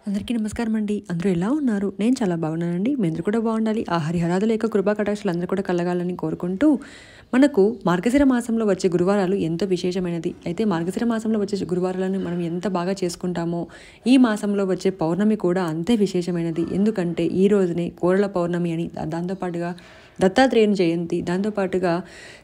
అందరికీ నమస్కారం అండి. అందరూ ఎలా ఉన్నారు? నేను చాలా బాగున్నానండి. మీ అందరూ కూడా బాగుండాలి. ఆ హరిహరాదుల యొక్క కృపా కటాక్షాలు అందరూ కూడా కలగాలని కోరుకుంటూ, మనకు మార్గశిర మాసంలో వచ్చే గురువారాలు ఎంతో విశేషమైనది. అయితే మార్గశిర మాసంలో వచ్చే గురువారాలను మనం ఎంత బాగా చేసుకుంటామో, ఈ మాసంలో వచ్చే పౌర్ణమి కూడా అంతే విశేషమైనది. ఎందుకంటే ఈ రోజునే కోరల పౌర్ణమి అని, దాంతోపాటుగా దత్తాత్రేయుని జయంతి, దాంతోపాటుగా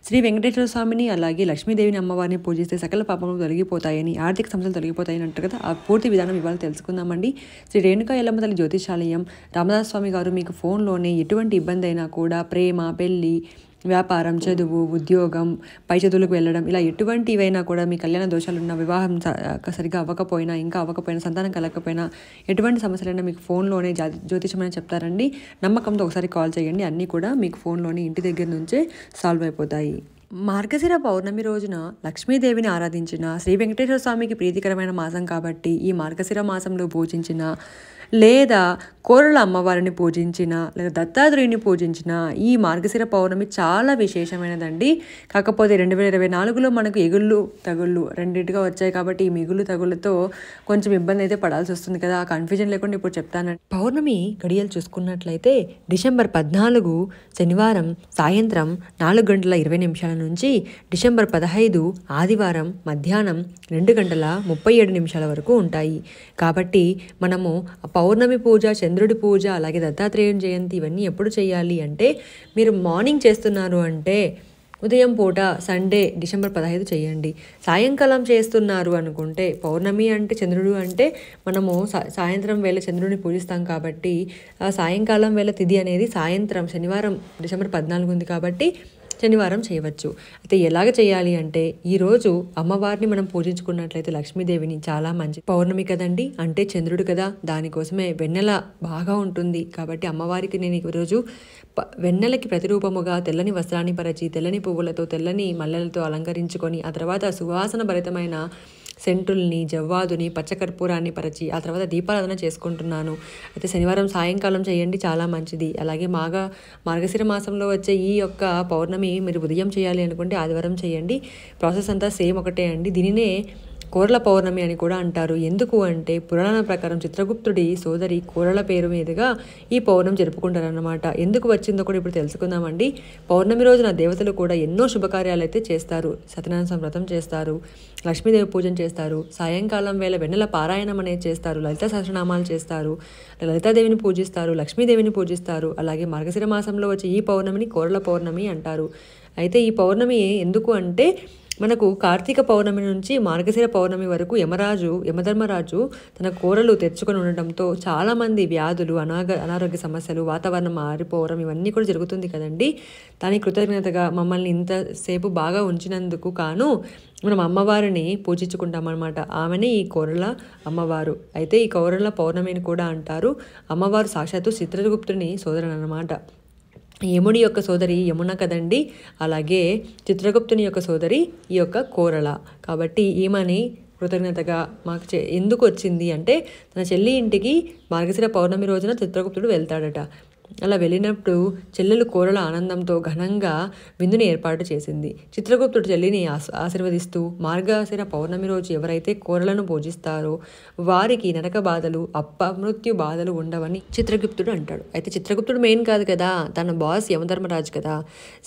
శ్రీ వెంకటేశ్వర స్వామిని అలాగే లక్ష్మీదేవిని అమ్మవారిని పూజిస్తే సకల పాపములు తొలగిపోతాయని, ఆర్థిక సమస్యలు తొలగిపోతాయని అంటారు కదా. ఆ పూర్తి విధానం ఇవాళ తెలుసుకుందామండి. శ్రీ రేణుకా ఎల్లమ్మ తల్లి జ్యోతిషాలయం రామదాస్ స్వామి గారు మీకు ఫోన్లోనే ఎటువంటి ఇబ్బంది అయినా కూడా ప్రేమ, పెళ్ళి, వ్యాపారం, చదువు, ఉద్యోగం, పై చదువులకు వెళ్ళడం, ఇలా ఎటువంటివైనా కూడా మీ కళ్యాణ దోషాలున్న, వివాహం సరిగా అవ్వకపోయినా, ఇంకా అవ్వకపోయినా, సంతానం కలగకపోయినా, ఎటువంటి సమస్యలైనా మీకు ఫోన్లోనే జ్యోతిషం అని చెప్తారండి. నమ్మకంతో ఒకసారి కాల్ చేయండి. అన్నీ కూడా మీకు ఫోన్లోనే ఇంటి దగ్గర నుంచే సాల్వ్ అయిపోతాయి. మార్గశిర పౌర్ణమి రోజున లక్ష్మీదేవిని ఆరాధించిన, శ్రీ వెంకటేశ్వర స్వామికి ప్రీతికరమైన మాసం కాబట్టి ఈ మార్గశిర మాసంలో పూజించిన, లేదా కోరల అమ్మవారిని పూజించిన, లేదా దత్తాత్రేయుని పూజించిన ఈ మార్గశిర పౌర్ణమి చాలా విశేషమైనదండి. కాకపోతే 2024లో మనకు ఎగుళ్ళు తగుళ్ళు రెండింటిగా వచ్చాయి కాబట్టి ఈ మిగులు తగుళ్ళతో కొంచెం ఇబ్బంది అయితే పడాల్సి వస్తుంది కదా. ఆ కన్ఫ్యూజన్ లేకుండా ఇప్పుడు చెప్తానండి. పౌర్ణమి గడియలు చూసుకున్నట్లయితే డిసెంబర్ 14 శనివారం సాయంత్రం 4:20 నుంచి డిసెంబర్ 15 ఆదివారం మధ్యాహ్నం 2:37 వరకు ఉంటాయి. కాబట్టి మనము పౌర్ణమి పూజ, చంద్రుడి పూజ, అలాగే దత్తాత్రేయుని జయంతి ఇవన్నీ ఎప్పుడు చేయాలి అంటే, మీరు మార్నింగ్ చేస్తున్నారు అంటే ఉదయం పూట సండే డిసెంబర్ 15 చేయండి. సాయంకాలం చేస్తున్నారు అనుకుంటే, పౌర్ణమి అంటే చంద్రుడు అంటే మనము సాయంత్రం వేళ చంద్రుడిని పూజిస్తాం కాబట్టి సాయంకాలం వేళ తిథి అనేది సాయంత్రం శనివారం డిసెంబర్ 14 ఉంది కాబట్టి శనివారం చేయవచ్చు. అయితే ఎలాగ చేయాలి అంటే, ఈరోజు అమ్మవారిని మనం పూజించుకున్నట్లయితే లక్ష్మీదేవిని చాలా మంచి పౌర్ణమి కదండి, అంటే చంద్రుడు కదా, దానికోసమే వెన్నెల బాగా ఉంటుంది కాబట్టి అమ్మవారికి నేను ఈరోజు వెన్నెలకి ప్రతిరూపముగా తెల్లని వస్త్రాన్ని పరిచి, తెల్లని పువ్వులతో, తెల్లని మల్లెలతో అలంకరించుకొని, ఆ తర్వాత సువాసన భరితమైన సెంటుల్ని, జవ్వాదుని, పచ్చకర్పూరాన్ని పరిచి ఆ తర్వాత దీపారాధన చేసుకుంటున్నాను. అయితే శనివారం సాయంకాలం చేయండి, చాలా మంచిది. అలాగే మార్గశిర మాసంలో వచ్చే ఈ యొక్క పౌర్ణమి మీరు ఉదయం చేయాలి అనుకుంటే ఆదివారం చేయండి. ప్రాసెస్ అంతా సేమ్ ఒకటే అండి. దీనినే కోరల పౌర్ణమి అని కూడా అంటారు. ఎందుకు అంటే పురాణ ప్రకారం చిత్రగుప్తుడి సోదరి కోరల పేరు మీదుగా ఈ పౌర్ణమి జరుపుకుంటారన్నమాట. ఎందుకు వచ్చిందో కూడా ఇప్పుడు తెలుసుకుందామండి. పౌర్ణమి రోజున దేవతలు కూడా ఎన్నో శుభకార్యాలు అయితే చేస్తారు. సత్యనారాయణ వ్రతం చేస్తారు, లక్ష్మీదేవి పూజన చేస్తారు, సాయంకాలం వేళ వెన్నెల పారాయణం అనేది చేస్తారు, లలిత సహస్రనామాలు చేస్తారు, లలితాదేవిని పూజిస్తారు, లక్ష్మీదేవిని పూజిస్తారు. అలాగే మార్గశిర మాసంలో వచ్చే ఈ పౌర్ణమిని కోరల పౌర్ణమి అంటారు. అయితే ఈ పౌర్ణమి ఎందుకు అంటే, మనకు కార్తీక పౌర్ణమి నుంచి మార్గశిర పౌర్ణమి వరకు యమధర్మరాజు తన కోరలు తెచ్చుకొని ఉండటంతో చాలామంది వ్యాధులు, అనారోగ్య సమస్యలు, వాతావరణం మారిపోవడం ఇవన్నీ కూడా జరుగుతుంది కదండి. దానికి కృతజ్ఞతగా మమ్మల్ని ఇంతసేపు బాగా ఉంచినందుకు కాను మనం అమ్మవారిని పూజించుకుంటామన్నమాట. ఆమెనే ఈ కోరల అమ్మవారు. అయితే ఈ కోరల పౌర్ణమిని కూడా అంటారు. అమ్మవారు సాక్షాత్తు చిత్రగుప్తుని సోదరుడు అన్నమాట. యముడి యొక్క సోదరి యమున కదండి, అలాగే చిత్రగుప్తుని యొక్క సోదరి ఈ యొక్క కోరల. కాబట్టి ఈమెని కృతజ్ఞతగా మాకు ఎందుకు వచ్చింది అంటే, తన చెల్లి ఇంటికి మార్గశిర పౌర్ణమి రోజున చిత్రగుప్తుడు వెళ్తాడట. అలా వెళ్ళినప్పుడు చెల్లెలు కోరల ఆనందంతో ఘనంగా విందుని ఏర్పాటు చేసింది. చిత్రగుప్తుడు చెల్లిని ఆశీర్వదిస్తూ, మార్గశిర పౌర్ణమి రోజు ఎవరైతే కోరలను పూజిస్తారో వారికి నరక బాధలు, అపమృత్యు బాధలు ఉండవని చిత్రగుప్తుడు అంటాడు. అయితే చిత్రగుప్తుడు మెయిన్ కాదు కదా, తన బాస్ యమధర్మరాజు కదా.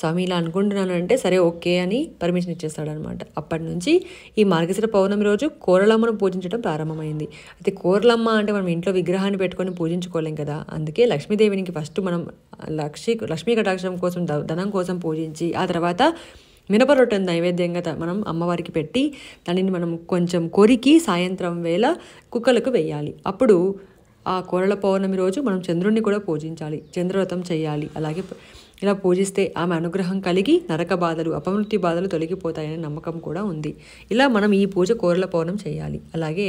స్వామి ఇలా అనుకుంటున్నాను అంటే సరే ఓకే అని పర్మిషన్ ఇచ్చేస్తాడు అనమాట. అప్పటి నుంచి ఈ మార్గశిర పౌర్ణమి రోజు కోరలమ్మను పూజించడం ప్రారంభమైంది. అయితే కోరలమ్మ అంటే మనం ఇంట్లో విగ్రహాన్ని పెట్టుకొని పూజించుకోలేం కదా, అందుకే లక్ష్మీదేవినికి ఫస్ట్ మనం లక్ష్మీ కటాక్షం కోసం, ధనం కోసం పూజించి, ఆ తర్వాత మినప రొట్టెను నైవేద్యంగా మనం అమ్మవారికి పెట్టి దానిని మనం కొంచెం కొరికి సాయంత్రం వేళ కుక్కలకు వేయాలి. అప్పుడు ఆ కోరల పౌర్ణమి రోజు మనం చంద్రుడిని కూడా పూజించాలి, చంద్రవ్రతం చేయాలి. అలాగే ఇలా పూజిస్తే ఆమె అనుగ్రహం కలిగి నరక బాధలు, అపమృత్యు బాధలు తొలగిపోతాయనే నమ్మకం కూడా ఉంది. ఇలా మనం ఈ పూజ కోరల పౌర్ణమి చేయాలి. అలాగే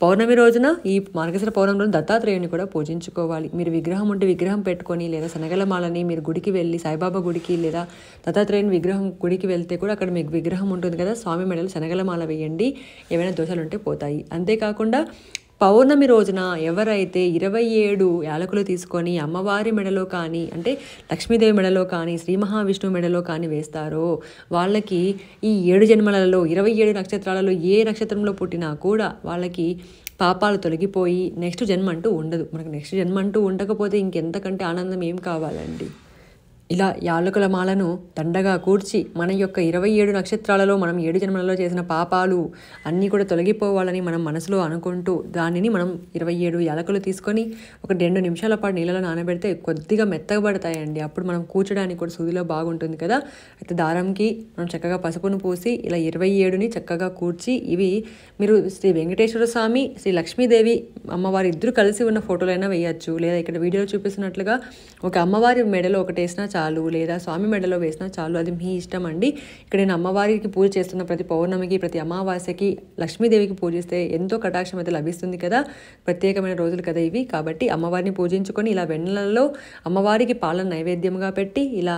పౌర్ణమి రోజున ఈ మార్గశిర పౌర్ణమి రోజున దత్తాత్రేయుని కూడా పూజించుకోవాలి. మీరు విగ్రహం ఉంటే విగ్రహం పెట్టుకొని, లేదా శనగల మాలని మీరు గుడికి వెళ్ళి, సాయిబాబా గుడికి లేదా దత్తాత్రేయుని విగ్రహం గుడికి వెళ్తే కూడా అక్కడ మీకు విగ్రహం ఉంటుంది కదా, స్వామి మెడలు శనగల మాల వేయండి, ఏవైనా దోషాలు ఉంటే పోతాయి. అంతేకాకుండా పౌర్ణమి రోజున ఎవరైతే 27 యాలకులు తీసుకొని అమ్మవారి మెడలో కానీ, అంటే లక్ష్మీదేవి మెడలో కానీ, శ్రీ మహావిష్ణువు మెడలో కానీ వేస్తారో వాళ్ళకి ఈ 7 జన్మలలో 27 నక్షత్రాలలో ఏ నక్షత్రంలో పుట్టినా కూడా వాళ్ళకి పాపాలు తొలగిపోయి నెక్స్ట్ జన్మ అంటూ ఉండదు. మనకు నెక్స్ట్ జన్మ అంటూ ఉండకపోతే ఇంకెంతకంటే ఆనందం ఏం కావాలండి. ఇలా యాలకుల మాలను దండగా కూర్చి మన యొక్క 27 నక్షత్రాలలో మనం 7 జన్మలలో చేసిన పాపాలు అన్నీ కూడా తొలగిపోవాలని మనం మనసులో అనుకుంటూ దానిని మనం 27 యాలకులు తీసుకొని ఒక 2 నిమిషాల పాటు నీళ్ళలో నానబెడితే కొద్దిగా మెత్తగబడతాయండి. అప్పుడు మనం కూర్చోడానికి కూడా సూదిలో బాగుంటుంది కదా. అయితే దారంకి మనం చక్కగా పసుపును పూసి ఇలా 27ని చక్కగా కూర్చి ఇవి మీరు శ్రీ వెంకటేశ్వర స్వామి, శ్రీ లక్ష్మీదేవి అమ్మవారి ఇద్దరు కలిసి ఉన్న ఫోటోలైనా వేయచ్చు. లేదా ఇక్కడ వీడియోలో చూపిస్తున్నట్లుగా ఒక అమ్మవారి మెడలో ఒకటి వేసినా చాలు, లేదా స్వామి మెడలో వేసినా చాలు, అది మీ ఇష్టం అండి. ఇక్కడ నేను అమ్మవారికి పూజ చేస్తున్న ప్రతి పౌర్ణమికి ప్రతి అమావాస్యకి లక్ష్మీదేవికి పూజిస్తే ఎంతో కటాక్షం అయితే లభిస్తుంది కదా. ప్రత్యేకమైన రోజులు కదా ఇవి. కాబట్టి అమ్మవారిని పూజించుకొని ఇలా వెన్నెలలో అమ్మవారికి పాలన నైవేద్యంగా పెట్టి ఇలా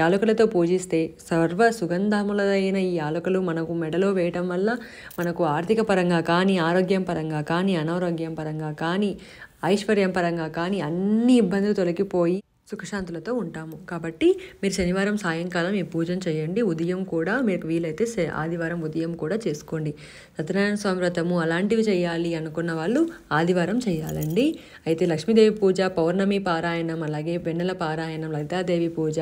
యాలకులతో పూజిస్తే సర్వ సుగంధములైన ఈ యాలకులు మనకు మెడలో వేయటం వల్ల మనకు ఆర్థిక పరంగా కానీ, ఆరోగ్యం పరంగా కానీ, అనారోగ్యం పరంగా కానీ, ఐశ్వర్యం పరంగా కానీ అన్ని ఇబ్బందులు తొలగిపోయి సుఖశాంతులతో ఉంటాము. కాబట్టి మీరు శనివారం సాయంకాలం ఈ పూజను చేయండి. ఉదయం కూడా మీకు వీలైతే ఆదివారం ఉదయం కూడా చేసుకోండి. సత్యనారాయణ స్వామి వ్రతము అలాంటివి చేయాలి అనుకున్న వాళ్ళు ఆదివారం చేయాలండి. అయితే లక్ష్మీదేవి పూజ, పౌర్ణమి పారాయణం, అలాగే వెన్నెల పారాయణం, లలితాదేవి పూజ,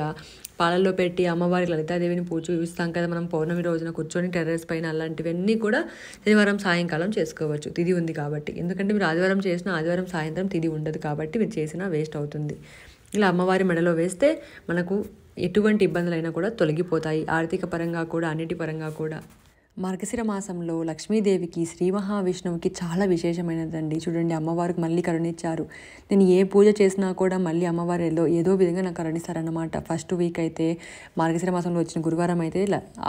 పాలల్లో పెట్టి అమ్మవారి లలితాదేవిని పూజిస్తాం కదా మనం పౌర్ణమి రోజున కూర్చొని టెర్రస్ పైన, అలాంటివన్నీ కూడా శనివారం సాయంకాలం చేసుకోవచ్చు. తిథి ఉంది కాబట్టి. ఎందుకంటే మీరు ఆదివారం చేసిన ఆదివారం సాయంత్రం తిథి ఉండదు కాబట్టి మీరు చేసినా వేస్ట్ అవుతుంది. ఇలా అమ్మవారి మెడలో వేస్తే మనకు ఎటువంటి ఇబ్బందులైనా కూడా తొలగిపోతాయి. ఆర్థిక పరంగా కూడా, అన్నిటి పరంగా కూడా. మార్గశిర మాసంలో లక్ష్మీదేవికి, శ్రీ మహావిష్ణువుకి చాలా విశేషమైనదండి. చూడండి, అమ్మవారికి మళ్ళీ కరుణించారు. నేను ఏ పూజ చేసినా కూడా మళ్ళీ అమ్మవారు ఏదో విధంగా నాకు కరుణిస్తారన్నమాట. ఫస్ట్ వీక్ అయితే మార్గశిర మాసంలో వచ్చిన గురువారం అయితే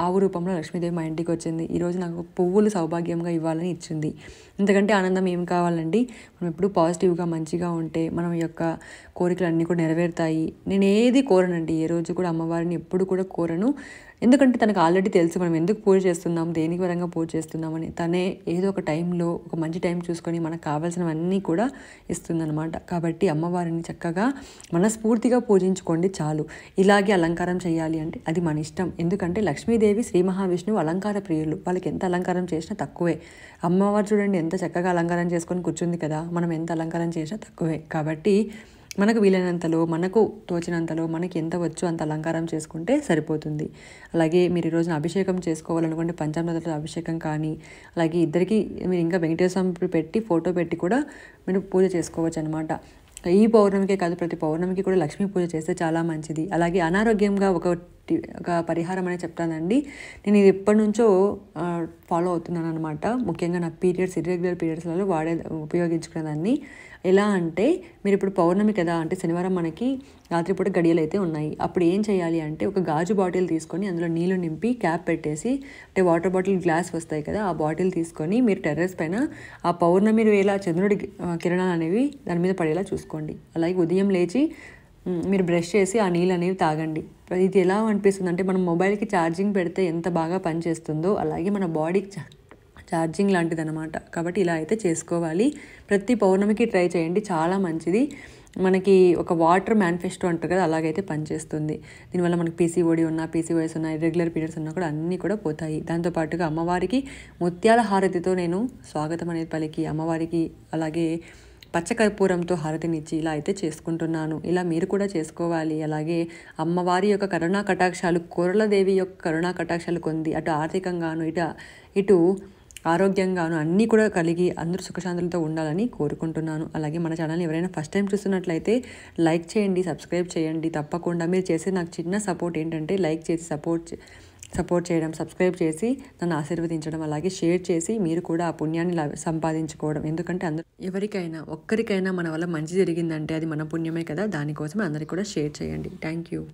ఆవు రూపంలో లక్ష్మీదేవి మా ఇంటికి వచ్చింది. ఈరోజు నాకు పువ్వులు సౌభాగ్యంగా ఇవ్వాలని ఇచ్చింది. ఇంతకంటే ఆనందం ఏం కావాలండి. మనం ఎప్పుడు పాజిటివ్గా మంచిగా ఉంటే మనం యొక్క కోరికలు అన్నీ కూడా నెరవేరుతాయి. నేను ఏది కోరనండి, ఏ రోజు కూడా అమ్మవారిని ఎప్పుడు కూడా కోరను. ఎందుకంటే తనకు ఆల్రెడీ తెలుసు మనం ఎందుకు పూజ చేస్తున్నాం, దేనికి పరంగా పూజ చేస్తున్నామని. తనే ఏదో ఒక టైంలో ఒక మంచి టైం చూసుకొని మనకు కావాల్సినవన్నీ కూడా ఇస్తుందన్నమాట. కాబట్టి అమ్మవారిని చక్కగా మనస్ఫూర్తిగా పూజించుకోండి చాలు. ఇలాగే అలంకారం చేయాలి అంటే అది మన ఇష్టం. ఎందుకంటే లక్ష్మీదేవి, శ్రీ మహావిష్ణువు అలంకార ప్రియులు. వాళ్ళకి ఎంత అలంకారం చేసినా తక్కువే. అమ్మవారు చూడండి ఎంత చక్కగా అలంకారం చేసుకొని కూర్చుంది కదా. మనం ఎంత అలంకారం చేసినా తక్కువే. కాబట్టి మనకు వీలైనంతలో, మనకు తోచినంతలో, మనకి ఎంత వచ్చో అంత అలంకారం చేసుకుంటే సరిపోతుంది. అలాగే మీరు ఈరోజున అభిషేకం చేసుకోవాలనుకుంటే పంచామృతాలతో అభిషేకం కానీ, అలాగే ఇద్దరికి మీరు ఇంకా వెంకటేశ్వర స్వామి పెట్టి ఫోటో పెట్టి కూడా మీరు పూజ చేసుకోవచ్చు అనమాట. ఈ పౌర్ణమికే కాదు, ప్రతి పౌర్ణమికి కూడా లక్ష్మీ పూజ చేస్తే చాలా మంచిది. అలాగే అనారోగ్యంగా ఒక పరిహారం అనేది చెప్తానండి. నేను ఇది ఎప్పటి నుంచో ఫాలో అవుతున్నాను అనమాట. ముఖ్యంగా నాకు పీరియడ్స్, ఇర్రెగ్యులర్ పీరియడ్స్లలో ఉపయోగించుకునేదాన్ని. ఎలా అంటే మీరు ఇప్పుడు పౌర్ణమి కదా, అంటే శనివారం మనకి రాత్రిపూట గడియలు అయితే ఉన్నాయి. అప్పుడు ఏం చేయాలి అంటే ఒక గాజు బాటిల్ తీసుకొని అందులో నీళ్లు నింపి క్యాప్ పెట్టేసి, అంటే వాటర్ బాటిల్ గ్లాస్ వస్తాయి కదా, ఆ బాటిల్ తీసుకొని మీరు టెర్రస్ పైన ఆ పౌర్ణమి వేళ చంద్రుడి కిరణాలు అనేవి దాని మీద పడేలా చూసుకోండి. అలాగే ఉదయం లేచి మీరు బ్రష్ చేసి ఆ నీళ్ళు అనేవి తాగండి. ఇది ఎలా అనిపిస్తుంది అంటే మనం మొబైల్కి ఛార్జింగ్ పెడితే ఎంత బాగా పనిచేస్తుందో అలాగే మన బాడీకి ఛార్జింగ్ లాంటిది అనమాట. కాబట్టి ఇలా అయితే చేసుకోవాలి. ప్రతి పౌర్ణమికి ట్రై చేయండి, చాలా మంచిది. మనకి ఒక వాటర్ మేనిఫెస్టో అంటారు కదా, అలాగైతే పనిచేస్తుంది. దీనివల్ల మనకి పీసీఓడి ఉన్నా, పీసీఓఎస్ ఉన్నా, ఇర్రెగ్యులర్ పీరియడ్స్ ఉన్నా కూడా అన్నీ కూడా పోతాయి. దాంతోపాటుగా అమ్మవారికి ముత్యాల హారతితో నేను స్వాగతం అనేది పలికి అమ్మవారికి అలాగే పచ్చకర్పూరంతో హారతినిచ్చి ఇలా అయితే చేసుకుంటున్నాను. ఇలా మీరు కూడా చేసుకోవాలి. అలాగే అమ్మవారి యొక్క కరుణా కటాక్షాలు, కోరలదేవి యొక్క కరుణా కటాక్షాలు కొంది అటు ఆర్థికంగాను ఇటు ఆరోగ్యంగాను అన్నీ కూడా కలిగి అందరూ సుఖశాంతులతో ఉండాలని కోరుకుంటున్నాను. అలాగే మన ఛానల్ని ఎవరైనా ఫస్ట్ టైం చూస్తున్నట్లయితే లైక్ చేయండి, సబ్స్క్రైబ్ చేయండి. తప్పకుండా మీరు చేసే నాకు చిన్న సపోర్ట్ ఏంటంటే లైక్ చేసి సపోర్ట్ చేయడం, సబ్స్క్రైబ్ చేసి నన్ను ఆశీర్వదించడం, అలాగే షేర్ చేసి మీరు కూడా ఆ పుణ్యాన్ని సంపాదించుకోవడం. ఎందుకంటే అందరూ ఎవరికైనా ఒక్కరికైనా మన వల్ల మంచి జరిగిందంటే అది మన పుణ్యమే కదా. దానికోసమే అందరికీ కూడా షేర్ చేయండి. Thank you.